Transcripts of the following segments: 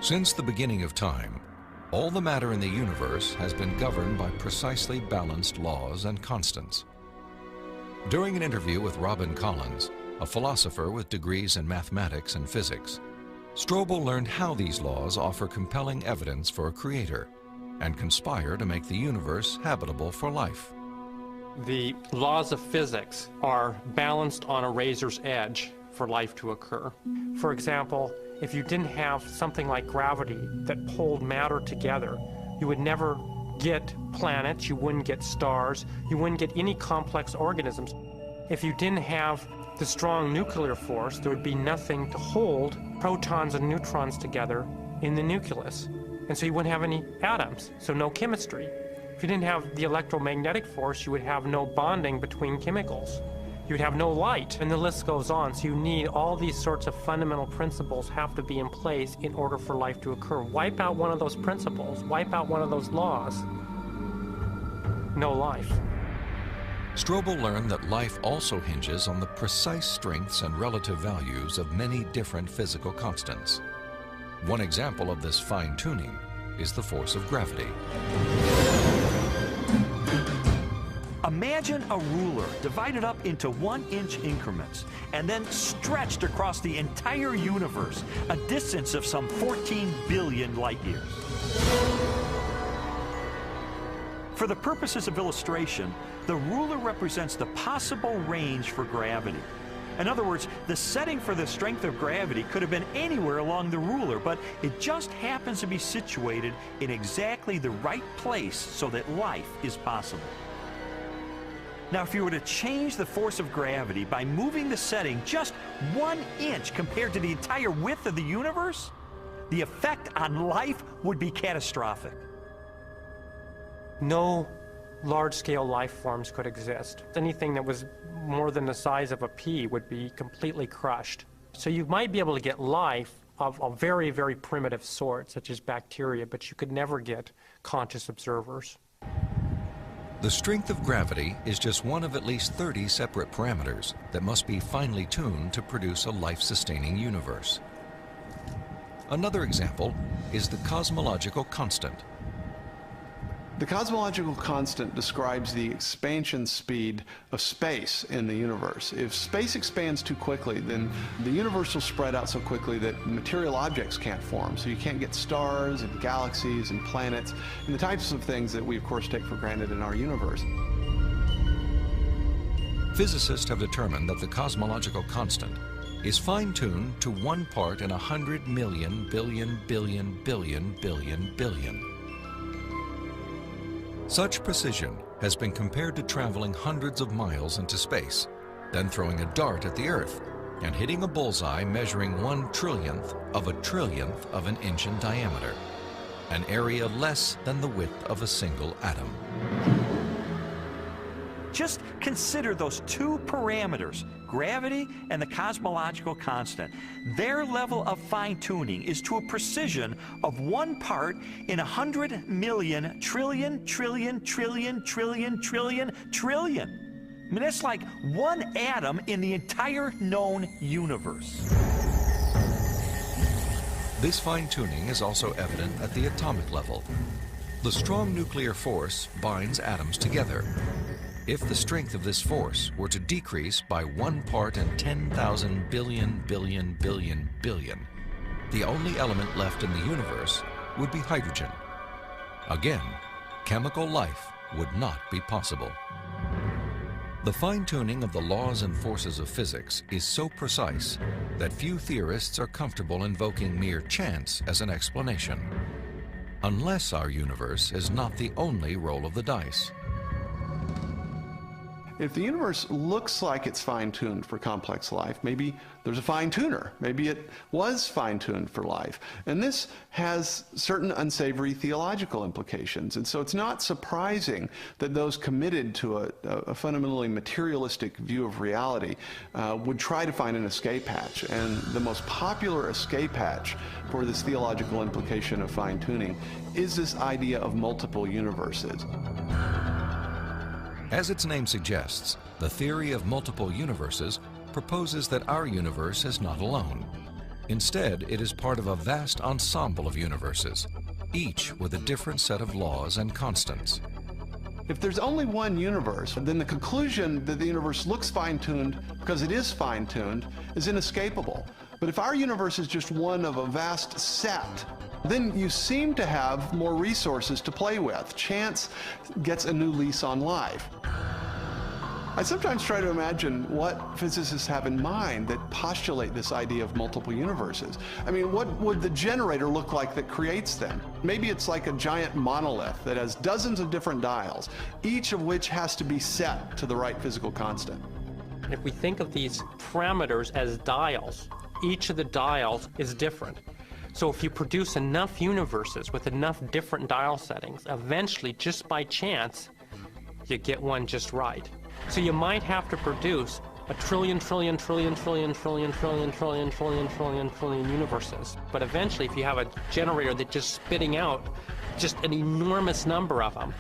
Since the beginning of time, all the matter in the universe has been governed by precisely balanced laws and constants. During an interview with Robin Collins, a philosopher with degrees in mathematics and physics, Strobel learned how these laws offer compelling evidence for a creator and conspire to make the universe habitable for life. The laws of physics are balanced on a razor's edge for life to occur. For example, if you didn't have something like gravity that pulled matter together, you would never get planets, you wouldn't get stars, you wouldn't get any complex organisms. If you didn't have the strong nuclear force, there would be nothing to hold protons and neutrons together in the nucleus. And so you wouldn't have any atoms, so no chemistry. If you didn't have the electromagnetic force, you would have no bonding between chemicals. You would have no light, and the list goes on. So you need all these sorts of fundamental principles have to be in place in order for life to occur. Wipe out one of those principles, wipe out one of those laws, no life. Strobel learned that life also hinges on the precise strengths and relative values of many different physical constants. One example of this fine-tuning is the force of gravity. Imagine a ruler divided up into 1-inch increments and then stretched across the entire universe, a distance of some 14 billion light years. For the purposes of illustration, the ruler represents the possible range for gravity. In other words, the setting for the strength of gravity could have been anywhere along the ruler, but it just happens to be situated in exactly the right place so that life is possible. Now, if you were to change the force of gravity by moving the setting just 1 inch compared to the entire width of the universe, the effect on life would be catastrophic. No large-scale life forms could exist. Anything that was more than the size of a pea would be completely crushed. So you might be able to get life of a very, very primitive sort, such as bacteria, but you could never get conscious observers. The strength of gravity is just one of at least 30 separate parameters that must be finely tuned to produce a life-sustaining universe. Another example is the cosmological constant. The cosmological constant describes the expansion speed of space in the universe. If space expands too quickly, then the universe will spread out so quickly that material objects can't form. So you can't get stars and galaxies and planets and the types of things that we, of course, take for granted in our universe. Physicists have determined that the cosmological constant is fine-tuned to 1 part in 100 million billion billion billion billion billion. Such precision has been compared to traveling hundreds of miles into space, then throwing a dart at the Earth and hitting a bullseye measuring 1/trillionth of an inch in diameter, an area less than the width of a single atom. Just consider those two parameters, gravity and the cosmological constant. Their level of fine-tuning is to a precision of 1 part in 100 million trillion trillion trillion trillion trillion trillion. I mean, that's like 1 atom in the entire known universe. This fine-tuning is also evident at the atomic level. The strong nuclear force binds atoms together. If the strength of this force were to decrease by 1 part in 10,000 billion billion billion billion, the only element left in the universe would be hydrogen. Again, chemical life would not be possible. The fine-tuning of the laws and forces of physics is so precise that few theorists are comfortable invoking mere chance as an explanation, unless our universe is not the only roll of the dice. If the universe looks like it's fine-tuned for complex life, maybe there's a fine-tuner. Maybe it was fine-tuned for life. And this has certain unsavory theological implications. And so it's not surprising that those committed to a fundamentally materialistic view of reality would try to find an escape hatch. And the most popular escape hatch for this theological implication of fine-tuning is this idea of multiple universes. As its name suggests, the theory of multiple universes proposes that our universe is not alone. Instead, it is part of a vast ensemble of universes, each with a different set of laws and constants. If there's only one universe, then the conclusion that the universe looks fine-tuned because it is fine-tuned is inescapable. But if our universe is just one of a vast set, then you seem to have more resources to play with. Chance gets a new lease on life. I sometimes try to imagine what physicists have in mind that postulate this idea of multiple universes. I mean, what would the generator look like that creates them? Maybe it's like a giant monolith that has dozens of different dials, each of which has to be set to the right physical constant. If we think of these parameters as dials, each of the dials is different. So if you produce enough universes with enough different dial settings, eventually, just by chance, you get one just right. So you might have to produce a trillion universes. But eventually, if you have a generator that's just spitting out just an enormous number of them,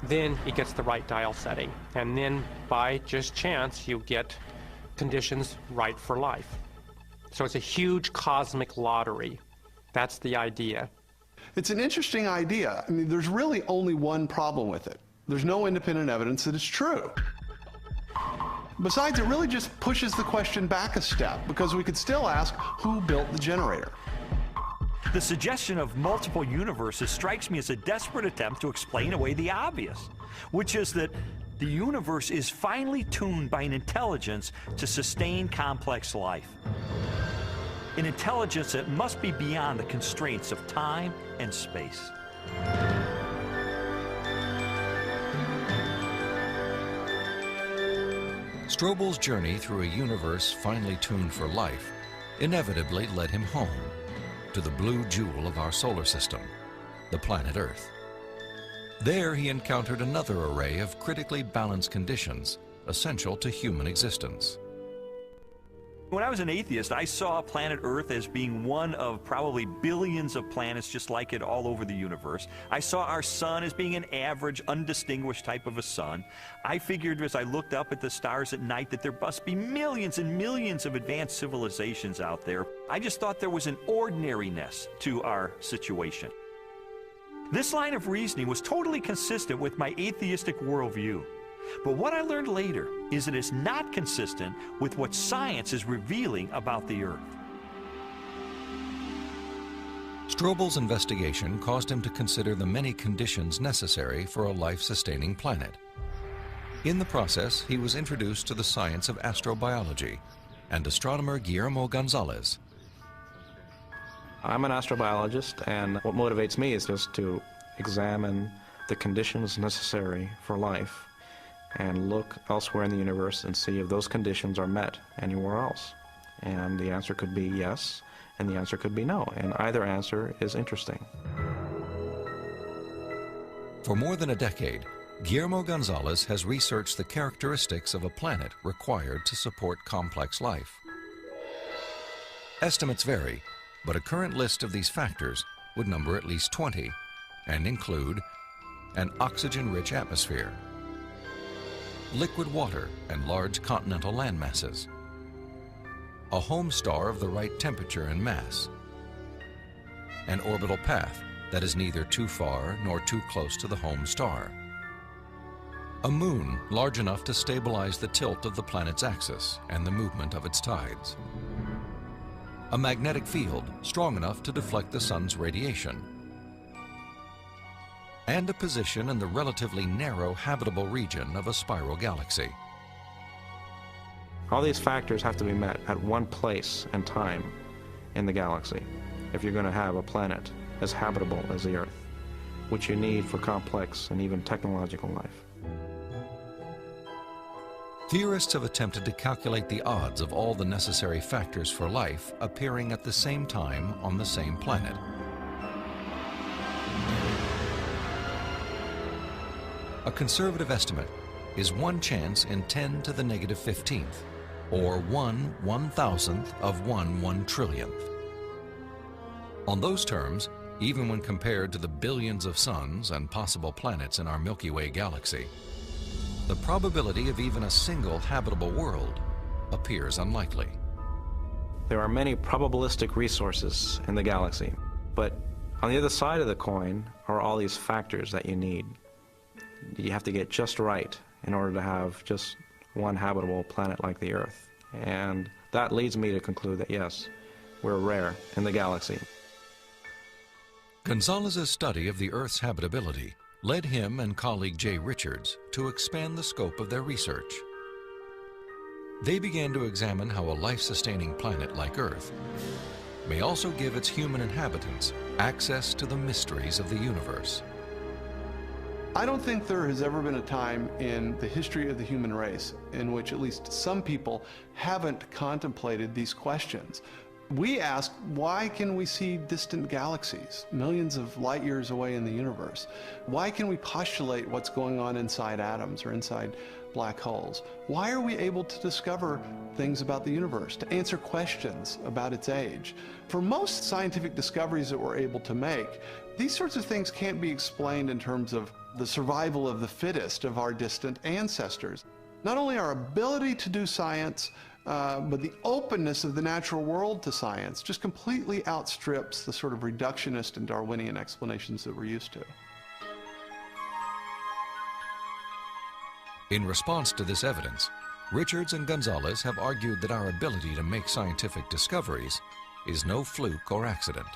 then it gets the right dial setting. And then by just chance, you get conditions right for life. So it's a huge cosmic lottery. That's the idea. It's an interesting idea. I mean, there's really only one problem with it. There's no independent evidence that it's true. Besides, it really just pushes the question back a step, because we could still ask, who built the generator? The suggestion of multiple universes strikes me as a desperate attempt to explain away the obvious, which is that the universe is finely tuned by an intelligence to sustain complex life. An intelligence that must be beyond the constraints of time and space. Strobel's journey through a universe finely tuned for life inevitably led him home, to the blue jewel of our solar system, the planet Earth. There he encountered another array of critically balanced conditions essential to human existence. When I was an atheist, I saw planet Earth as being one of probably billions of planets just like it all over the universe. I saw our sun as being an average, undistinguished type of a sun. I figured as I looked up at the stars at night that there must be millions and millions of advanced civilizations out there. I just thought there was an ordinariness to our situation. This line of reasoning was totally consistent with my atheistic worldview. But what I learned later is that it's not consistent with what science is revealing about the Earth. Strobel's investigation caused him to consider the many conditions necessary for a life-sustaining planet. In the process, he was introduced to the science of astrobiology and astronomer Guillermo Gonzalez. I'm an astrobiologist, and what motivates me is just to examine the conditions necessary for life and look elsewhere in the universe and see if those conditions are met anywhere else. And the answer could be yes, and the answer could be no, and either answer is interesting. For more than a decade, Guillermo Gonzalez has researched the characteristics of a planet required to support complex life. Estimates vary, but a current list of these factors would number at least 20 and include an oxygen-rich atmosphere, liquid water and large continental landmasses, a home star of the right temperature and mass, an orbital path that is neither too far nor too close to the home star, a moon large enough to stabilize the tilt of the planet's axis and the movement of its tides, a magnetic field strong enough to deflect the sun's radiation, and a position in the relatively narrow habitable region of a spiral galaxy. All these factors have to be met at one place and time in the galaxy if you're going to have a planet as habitable as the Earth, which you need for complex and even technological life. Theorists have attempted to calculate the odds of all the necessary factors for life appearing at the same time on the same planet. A conservative estimate is 1 chance in 10 to the negative 15th, or 1/1000th of 1 trillionth. On those terms, even when compared to the billions of suns and possible planets in our Milky Way galaxy, the probability of even a single habitable world appears unlikely. There are many probabilistic resources in the galaxy, but on the other side of the coin are all these factors that you need. You have to get just right in order to have just one habitable planet like the Earth. And that leads me to conclude that yes, we're rare in the galaxy. Gonzalez's study of the Earth's habitability led him and colleague Jay Richards to expand the scope of their research. They began to examine how a life-sustaining planet like Earth may also give its human inhabitants access to the mysteries of the universe. I don't think there has ever been a time in the history of the human race in which at least some people haven't contemplated these questions. We ask, why can we see distant galaxies, millions of light years away in the universe? Why can we postulate what's going on inside atoms or inside black holes? Why are we able to discover things about the universe, to answer questions about its age? For most scientific discoveries that we're able to make, these sorts of things can't be explained in terms of the survival of the fittest of our distant ancestors. Not only our ability to do science, but the openness of the natural world to science just completely outstrips the sort of reductionist and Darwinian explanations that we're used to. In response to this evidence, Richards and Gonzalez have argued that our ability to make scientific discoveries is no fluke or accident.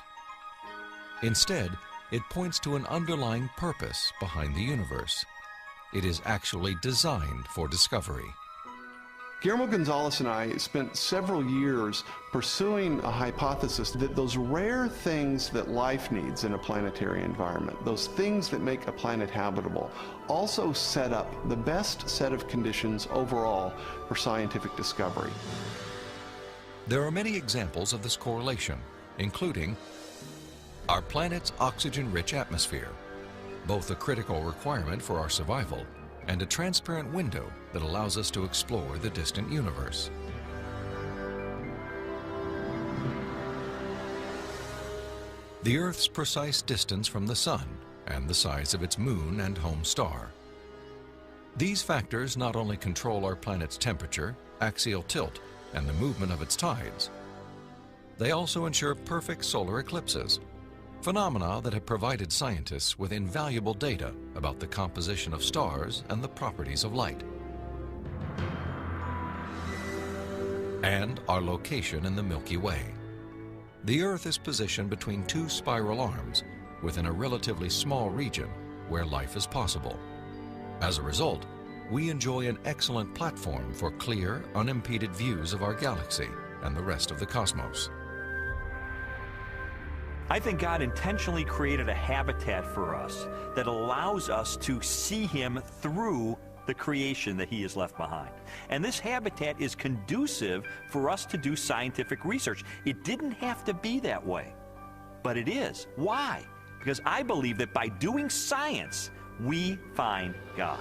Instead, it points to an underlying purpose behind the universe. It is actually designed for discovery. Guillermo Gonzalez and I spent several years pursuing a hypothesis that those rare things that life needs in a planetary environment, those things that make a planet habitable, also set up the best set of conditions overall for scientific discovery. There are many examples of this correlation, including our planet's oxygen-rich atmosphere, both a critical requirement for our survival and a transparent window that allows us to explore the distant universe. The Earth's precise distance from the Sun and the size of its moon and home star. These factors not only control our planet's temperature, axial tilt, and the movement of its tides, they also ensure perfect solar eclipses, phenomena that have provided scientists with invaluable data about the composition of stars and the properties of light. And our location in the Milky Way. The Earth is positioned between two spiral arms within a relatively small region where life is possible. As a result, we enjoy an excellent platform for clear, unimpeded views of our galaxy and the rest of the cosmos. I think God intentionally created a habitat for us that allows us to see Him through the creation that He has left behind. And this habitat is conducive for us to do scientific research. It didn't have to be that way, but it is. Why? Because I believe that by doing science, we find God.